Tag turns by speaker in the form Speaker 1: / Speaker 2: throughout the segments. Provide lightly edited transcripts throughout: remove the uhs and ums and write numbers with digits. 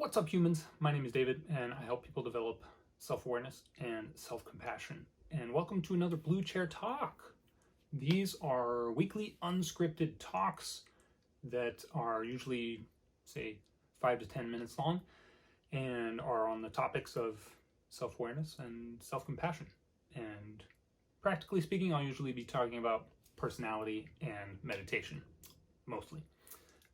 Speaker 1: What's up, humans? My name is David, and I help people develop self-awareness and self-compassion. And welcome to another Blue Chair Talk. These are weekly unscripted talks that are usually, say, 5 to 10 minutes long and are on the topics of self-awareness and self-compassion. And practically speaking, I'll usually be talking about personality and meditation, mostly.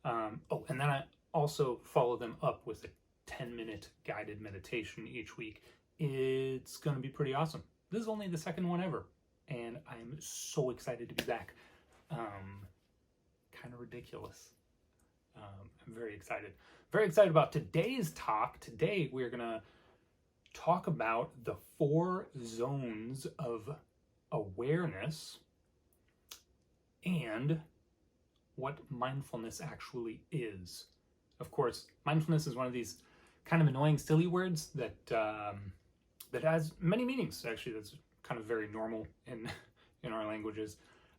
Speaker 1: And then I also follow them up with a 10-minute guided meditation each week. It's going to be pretty awesome. This is only the second one ever, and I'm so excited to be back. Kind of ridiculous. I'm very excited. Very excited about today's talk. Today we're going to talk about the 4 zones of awareness and what mindfulness actually is. Of course, mindfulness is one of these kind of annoying, silly words that has many meanings. Actually, that's kind of very normal in our languages.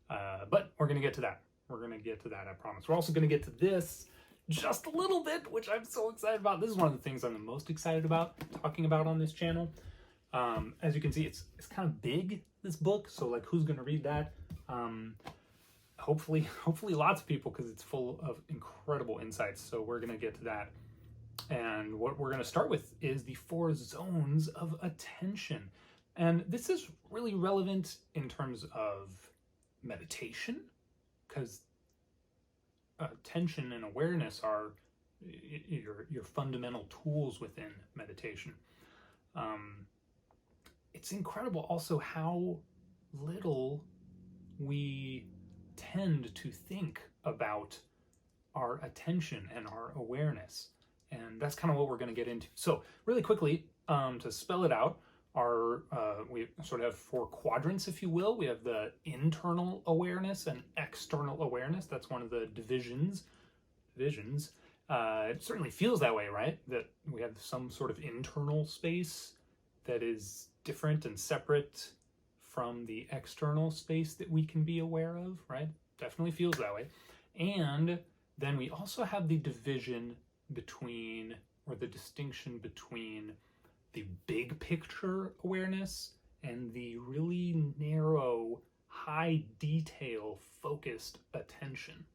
Speaker 1: But we're going to get to that. We're going to get to that, I promise. We're also going to get to this just a little bit, which I'm so excited about. This is one of the things I'm the most excited about talking about on this channel. As you can see, it's kind of big, this book. So, like, who's going to read that? Hopefully lots of people, because it's full of incredible insights. So we're going to get to that. And what we're going to start with is the 4 zones of attention. And this is really relevant in terms of meditation, because attention and awareness are your fundamental tools within meditation. It's incredible also how little we tend to think about our attention and our awareness, and that's kind of what we're going to get into. So really quickly, to spell it out, we sort of have 4 quadrants, if you will. We have the internal awareness and external awareness. That's one of the divisions. It certainly feels that way, right? That we have some sort of internal space that is different and separate from the external space that we can be aware of, right? Definitely feels that way. And then we also have the division between, or the distinction between, the big picture awareness and the really narrow, high detail focused attention.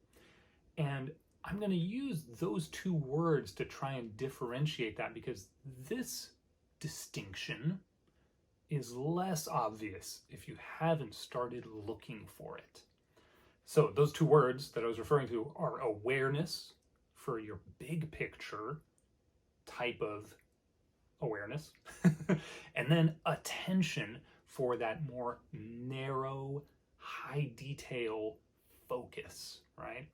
Speaker 1: And I'm going to use those 2 words to try and differentiate that, because this distinction is less obvious if you haven't started looking for it. So those 2 words that I was referring to are awareness for your big picture type of awareness, and then attention for that more narrow, high detail focus, right?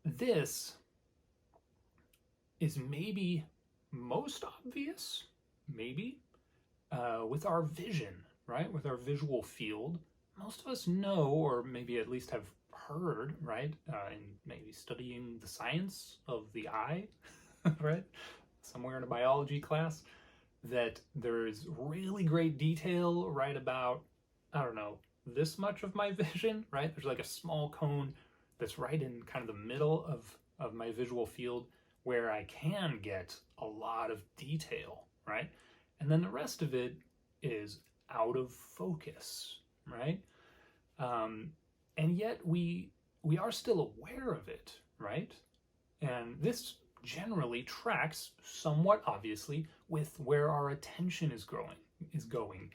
Speaker 1: This is maybe most obvious, with our vision, right? With our visual field. Most of us know, or maybe at least have heard, right? In maybe studying the science of the eye, right? Somewhere in a biology class, that there's really great detail right about, I don't know, this much of my vision, right? There's like a small cone that's right in kind of the middle of my visual field where I can get a lot of detail, right? And then the rest of it is out of focus, right? And yet we are still aware of it, right? And this generally tracks somewhat obviously with where our attention is going,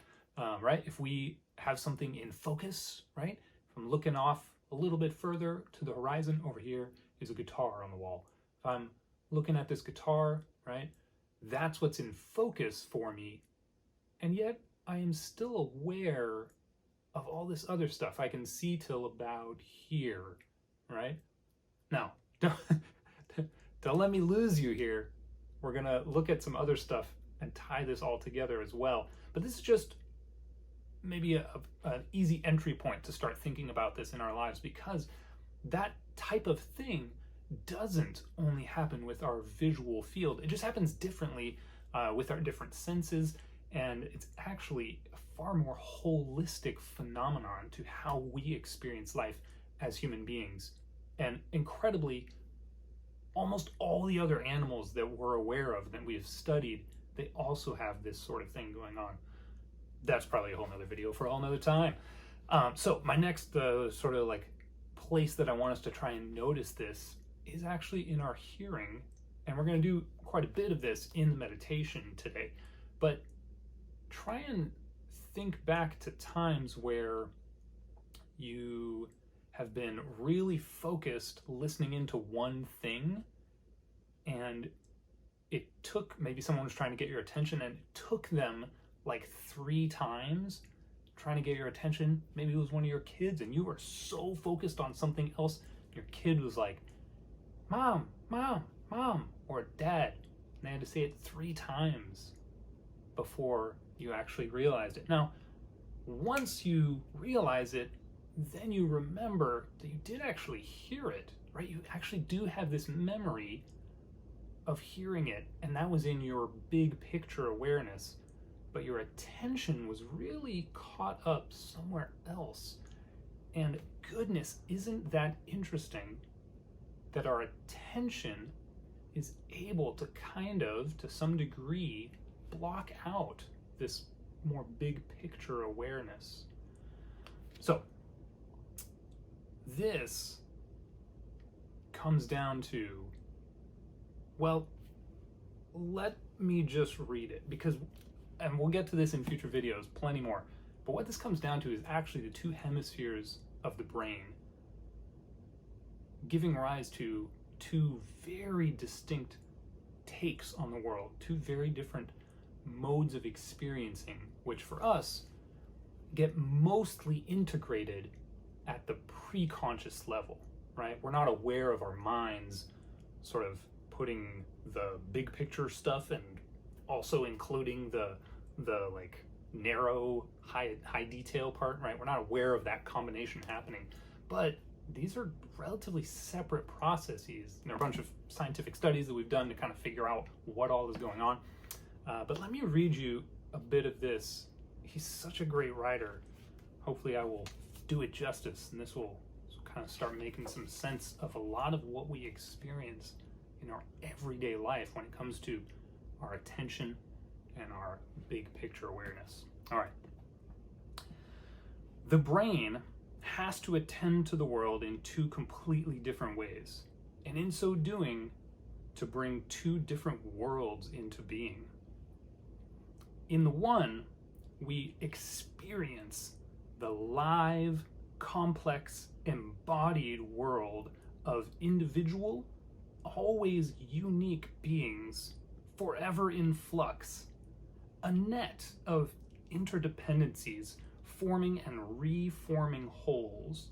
Speaker 1: right? If we have something in focus, right? If I'm looking off a little bit further to the horizon, over here is a guitar on the wall. If I'm looking at this guitar, right? That's what's in focus for me. And yet I am still aware of all this other stuff. I can see till about here, right? Now, don't let me lose you here. We're going to look at some other stuff and tie this all together as well. But this is just maybe an easy entry point to start thinking about this in our lives, because that type of thing doesn't only happen with our visual field. It just happens differently with our different senses, and it's actually a far more holistic phenomenon to how we experience life as human beings, and incredibly almost all the other animals that we're aware of, that we've studied, they also have this sort of thing going on. That's probably a whole nother video for a whole nother time. So my next sort of like place that I want us to try and notice this is actually in our hearing. And we're going to do quite a bit of this in the meditation today. But try and think back to times where you have been really focused listening into one thing, and it took, maybe someone was trying to get your attention and it took them like 3 times trying to get your attention. Maybe it was one of your kids and you were so focused on something else, your kid was like, "Mom, mom, mom," or "Dad," and they had to say it 3 times before you actually realized it. Now, once you realize it, then you remember that you did actually hear it, right? You actually do have this memory of hearing it, and that was in your big picture awareness, but your attention was really caught up somewhere else. And goodness, isn't that interesting that our attention is able to kind of, to some degree, block out this more big picture awareness. So this comes down to, well, let me just read it, because, and we'll get to this in future videos, plenty more, but what this comes down to is actually the 2 hemispheres of the brain giving rise to 2 very distinct takes on the world, 2 very different modes of experiencing, which for us get mostly integrated at the pre-conscious level, right? We're not aware of our minds sort of putting the big picture stuff and also including the like narrow high detail part, right? We're not aware of that combination happening, but these are relatively separate processes. There are a bunch of scientific studies that we've done to kind of figure out what all is going on. But let me read you a bit of this. He's such a great writer. Hopefully I will do it justice, and this will kind of start making some sense of a lot of what we experience in our everyday life when it comes to our attention and our big picture awareness. All right. The brain has to attend to the world in 2 completely different ways, and in so doing, to bring 2 different worlds into being. In the one, we experience the live, complex, embodied world of individual, always unique beings, forever in flux, a net of interdependencies forming and reforming wholes,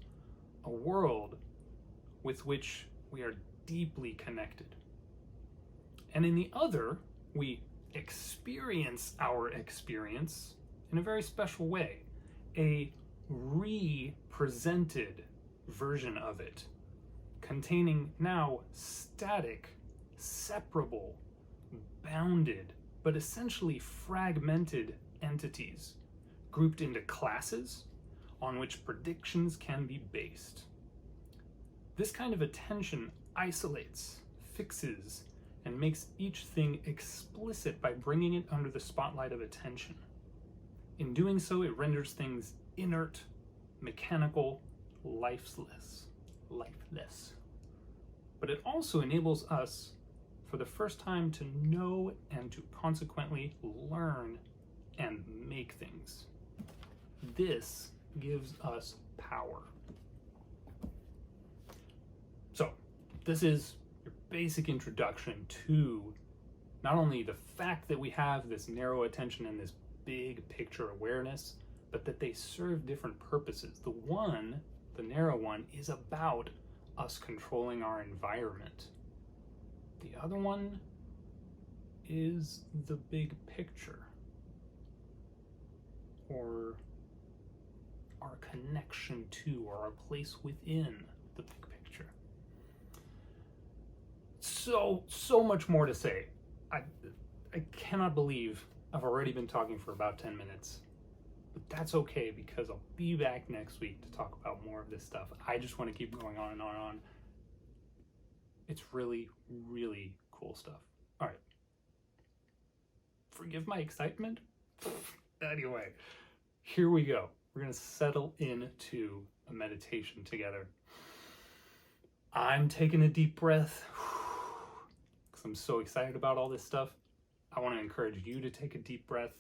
Speaker 1: a world with which we are deeply connected. And in the other, we experience our experience in a very special way, a re-presented version of it, containing now static, separable, bounded, but essentially fragmented entities, grouped into classes on which predictions can be based. This kind of attention isolates, fixes, and makes each thing explicit by bringing it under the spotlight of attention. In doing so, it renders things inert, mechanical, lifeless. But it also enables us, for the first time, to know and to consequently learn and make things. This gives us power. So, this is your basic introduction to not only the fact that we have this narrow attention and this big picture awareness, but that they serve different purposes. The one, the narrow one, is about us controlling our environment. The other one is the big picture, or our connection to, or our place within the big picture. So much more to say. I cannot believe I've already been talking for about 10 minutes, but that's okay, because I'll be back next week to talk about more of this stuff. I just want to keep going on and on and on. It's really, really cool stuff. All right. Forgive my excitement. Anyway, here we go. We're going to settle into a meditation together. I'm taking a deep breath because I'm so excited about all this stuff. I want to encourage you to take a deep breath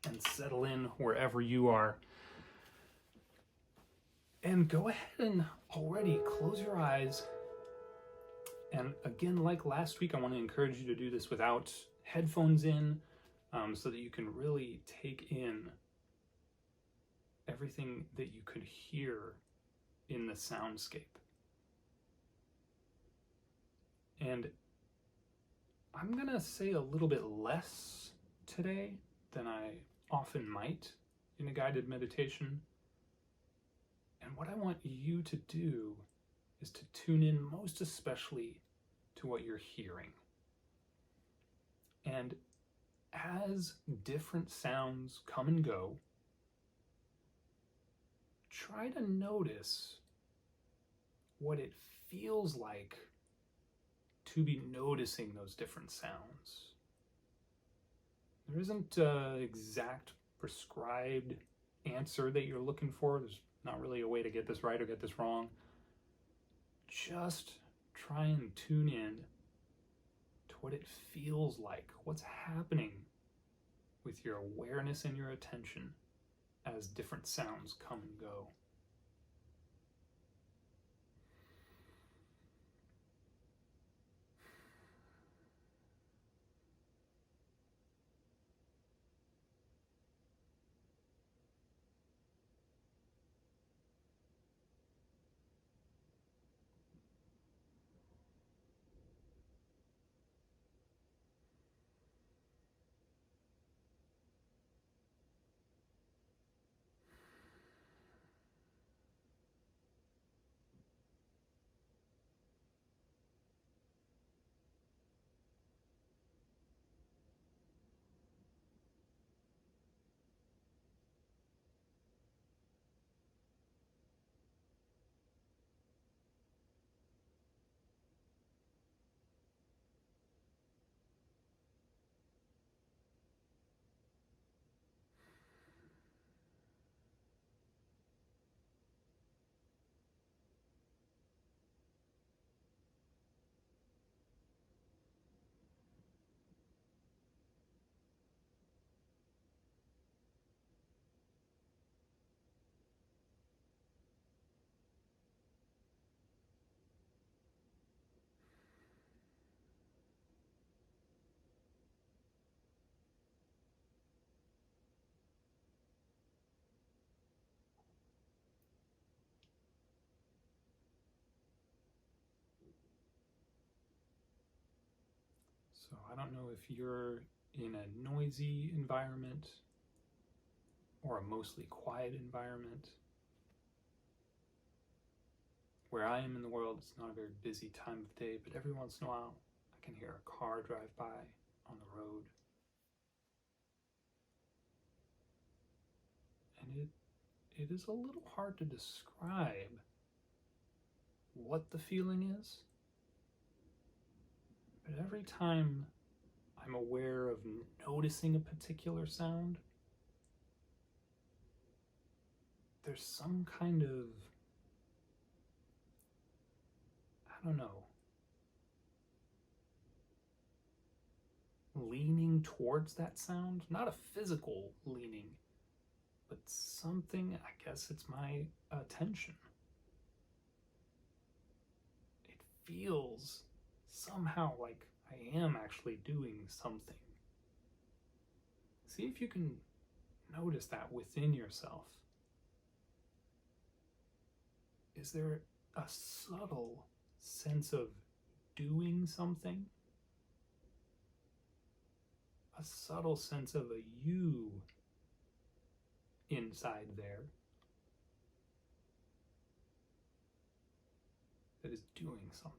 Speaker 1: and settle in wherever you are. And go ahead and already close your eyes. And again, like last week, I want to encourage you to do this without headphones in, so that you can really take in everything that you could hear in the soundscape. And I'm going to say a little bit less today than I often might in a guided meditation. And what I want you to do is to tune in most especially to what you're hearing. And as different sounds come and go, try to notice what it feels like to be noticing those different sounds. There isn't an exact prescribed answer that you're looking for. There's not really a way to get this right or get this wrong. Just try and tune in to what it feels like, what's happening with your awareness and your attention as different sounds come and go. So I don't know if you're in a noisy environment or a mostly quiet environment. Where I am in the world, it's not a very busy time of day, but every once in a while I can hear a car drive by on the road. And it is a little hard to describe what the feeling is. But every time I'm aware of noticing a particular sound, there's some kind of, I don't know, leaning towards that sound. Not a physical leaning, but something, I guess it's my attention. It feels somehow like I am actually doing something. See if you can notice that within yourself. Is there a subtle sense of doing something? A subtle sense of a you inside there that is doing something.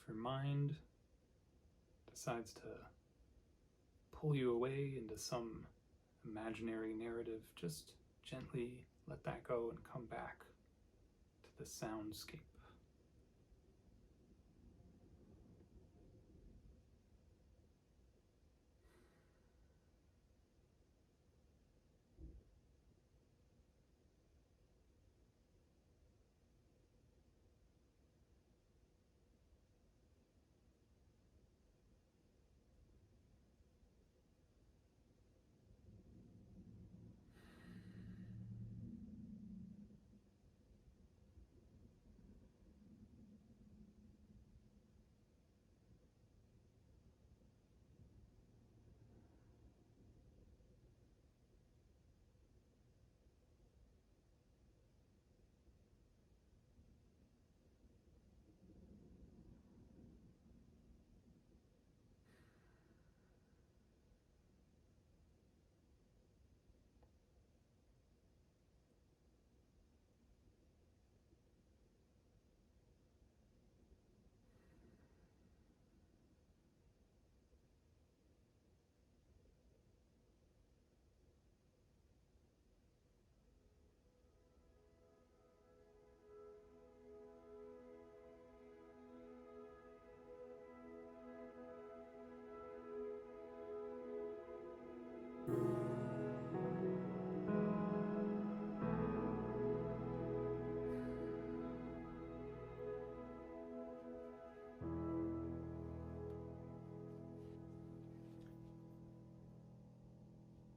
Speaker 1: If your mind decides to pull you away into some imaginary narrative, just gently let that go and come back to the soundscape.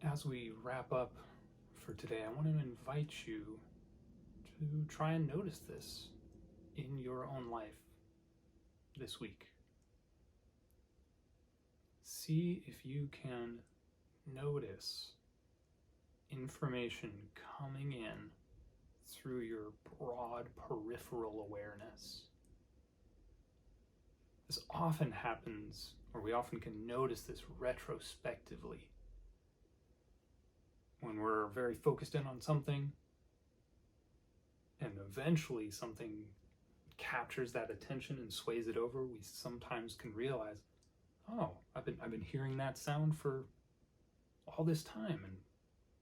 Speaker 1: As we wrap up for today, I want to invite you to try and notice this in your own life this week. See if you can notice information coming in through your broad peripheral awareness. This often happens, or we often can notice this retrospectively. When we're very focused in on something, and eventually something captures that attention and sways it over, we sometimes can realize, oh, I've been hearing that sound for all this time, and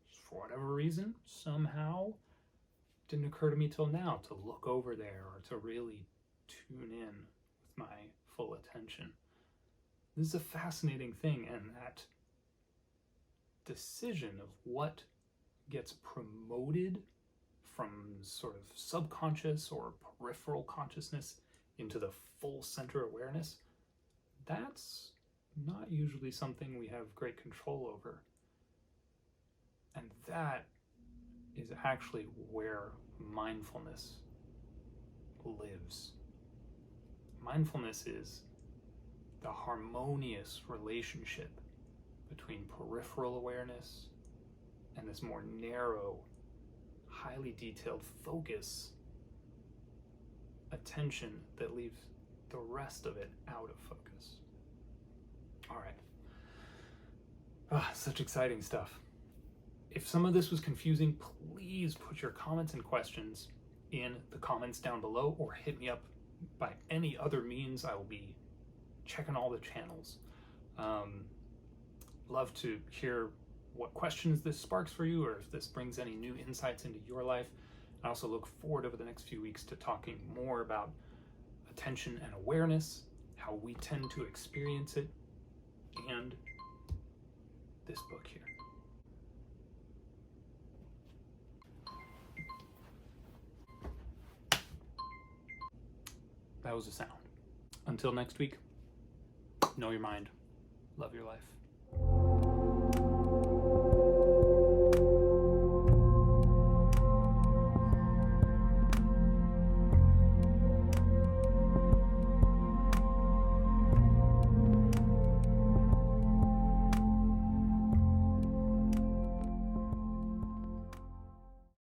Speaker 1: for whatever reason, somehow, it didn't occur to me till now to look over there or to really tune in with my full attention. This is a fascinating thing, and that decision of what gets promoted from sort of subconscious or peripheral consciousness into the full center awareness, that's not usually something we have great control over. And that is actually where mindfulness lives. Mindfulness is the harmonious relationship between peripheral awareness and this more narrow, highly detailed focus, attention that leaves the rest of it out of focus. All right. Such exciting stuff. If some of this was confusing, please put your comments and questions in the comments down below, or hit me up by any other means. I will be checking all the channels. Love to hear what questions this sparks for you, or if this brings any new insights into your life. I also look forward over the next few weeks to talking more about attention and awareness, how we tend to experience it, and this book here. That was a sound. Until next week, know your mind, love your life.